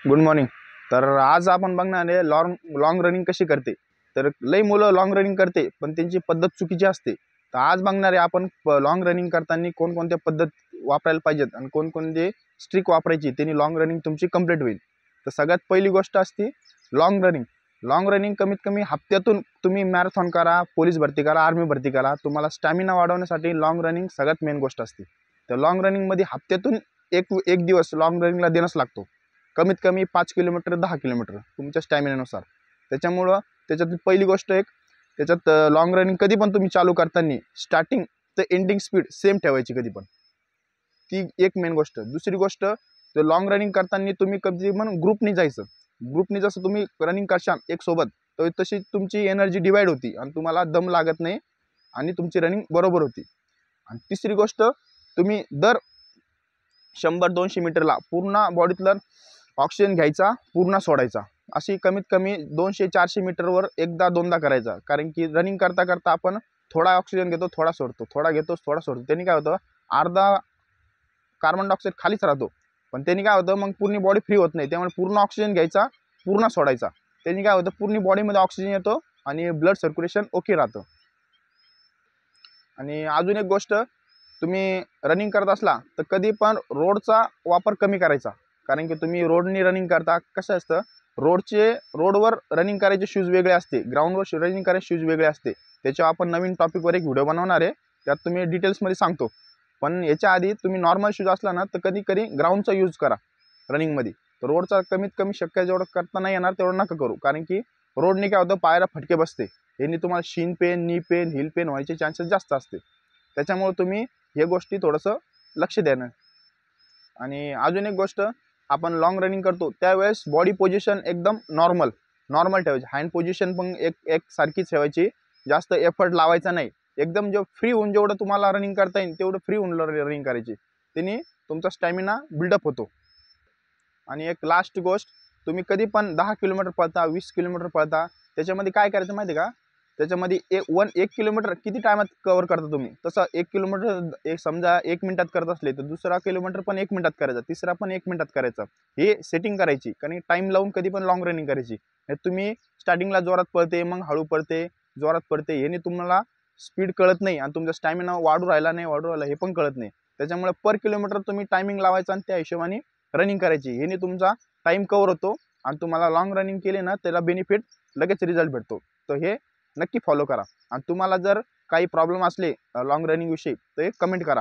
Good morning. तर आज आपण बघणार आहे लॉंग रनिंग कशी करते। तर लई मुलं लॉंग रनिंग करते पण त्यांची पद्धत चुकीची असते। तर आज बघणार आहे आपण लॉंग रनिंग करताना कोणकोणत्या पद्धत वापरायला पाहिजेत आणि कोणकोणते स्ट्रिक वापरायची, त्यांनी लॉंग रनिंग तुमची कंप्लीट होईल। तर सगळ्यात पहिली गोष्ट असते लॉंग रनिंग। लॉंग रनिंग कमीत कमी हप्त्यातून तुम्ही मॅरेथॉन करा, पोलीस भरती करा, आर्मी भरती करा, तुम्हाला स्टॅमिना वाढवण्यासाठी लॉंग रनिंग सगळ्यात मेन गोष्ट असते। तर लॉंग रनिंगमध्ये हप्त्यातून एक दिवस लॉंग रनिंगला देणंच लागतो। कमीत कमी 5 किलोमीटर 10 किलोमीटर तुमच्या स्टॅमिनानुसार। त्याच्यामुळं त्याच्यात पहिली गोष्ट एक, त्याच्यात लॉंग रनिंग कधी पण तुम्ही चालू करताना स्टार्टिंग तर एंडिंग स्पीड सेम ठेवायची कधी पण, ती एक मेन गोष्ट। दुसरी गोष्ट, तर लॉंग रनिंग करताना तुम्ही कधी पण ग्रुपनी जायचं। ग्रुपनी जसं तुम्ही रनिंग करशाल एक सोबत, तर तशी तुमची एनर्जी डिवाइड होती आणि तुम्हाला दम लागत नाही आणि तुमची रनिंग बरोबर होती। आणि तिसरी गोष्ट, तुम्ही दर 100-200 मीटरला पूर्ण बॉडीतलं ऑक्सिजन घ्यायचा, पूर्ण सोडायचा। अशी कमीत कमी 200-400 मीटरवर एकदा दोनदा करायचा। कारण की रनिंग करता करता आपण थोडा ऑक्सिजन घेतो, थोडा सोडतो, थोडा घेतो, थोडा सोडतो। त्यांनी काय होतं, अर्धा कार्बन डायऑक्साईड खालीच राहतो, पण त्यांनी काय होतं मग पूर्ण बॉडी फ्री होत नाही। त्यामुळे पूर्ण ऑक्सिजन घ्यायचा, पूर्ण सोडायचा। त्यांनी काय होतं, पूर्ण बॉडीमध्ये ऑक्सिजन येतो आणि ब्लड सर्क्युलेशन ओके राहतं। आणि अजून एक गोष्ट, तुम्ही रनिंग करत असला तर कधी पण रोडचा वापर कमी करायचा। कारण की तुम्ही रोडनी रनिंग करता, कसं असतं, रोडवर रनिंग करायचे शूज वेगळे असते, ग्राउंडवर रनिंग करायचे शूज वेगळे असते। त्याच्यावर आपण नवीन टॉपिकवर एक व्हिडिओ बनवणार आहे, त्यात तुम्ही डिटेल्समध्ये सांगतो। पण याच्या आधी तुम्ही नॉर्मल शूज असला ना तर कधी कधी ग्राउंडचा यूज करा रनिंगमध्ये। तर रोडचा कमीत कमी शक्य जेवढं करता नाही येणार तेवढं नका करू, कारण की रोडने काय होतं, पायाला फटके बसते। यांनी तुम्हाला shin pain, knee pain, heel pain व्हायचे चान्सेस जास्त असते। त्याच्यामुळे तुम्ही हे गोष्टी थोडंसं लक्ष देणं। आणि अजून एक गोष्ट, आपण लॉंग रनिंग करतो त्यावेळेस बॉडी पोझिशन एकदम नॉर्मल ठेवायची। हँड पोझिशन पण एक सारखीच ठेवायची, जास्त एफर्ट लावायचा नाही। एकदम फ्री होऊन जेवढं तुम्हाला रनिंग करता येईल तेवढं फ्री होऊन रनिंग करायची, त्याने तुमचा स्टॅमिना बिल्डअप होतो। आणि एक लास्ट गोष्ट, तुम्ही कधी पण 10 किलोमीटर पळता, 20 किलोमीटर पळता, त्याच्यामध्ये काय करायचं माहिती आहे का, त्याच्यामध्ये एक किलोमीटर किती टायमात कव्हर करता तुम्ही, तसं 1 किलोमीटर समजा 1 मिनिटात करत असले तर दुसरा किलोमीटर पण 1 मिनिटात करायचा, तिसरा पण 1 मिनिटात करायचा। हे सेटिंग करायची, कारण टाइम लावून कधी पण लॉंग रनिंग करायची। तुम्ही स्टार्टिंगला जोरात पळते, मग हळू पळते, जोरात पळते, हे तुम्हाला स्पीड कळत नाही आणि तुमचा स्टॅमिना वाढू राहिला हे पण कळत नाही। त्याच्यामुळे पर किलोमीटर तुम्ही टायमिंग लावायचा आणि त्या हिशोबाने रनिंग करायची। हे तुमचा टाइम कव्हर होतो आणि तुम्हाला लॉंग रनिंग केले ना त्याला बेनिफिट लगेच रिझल्ट भेटतो। तर हे नक्की फॉलो करा। आणि तुम्हाला जर काही प्रॉब्लेम असले लॉंग रनिंग विषयी तर एक कमेंट करा।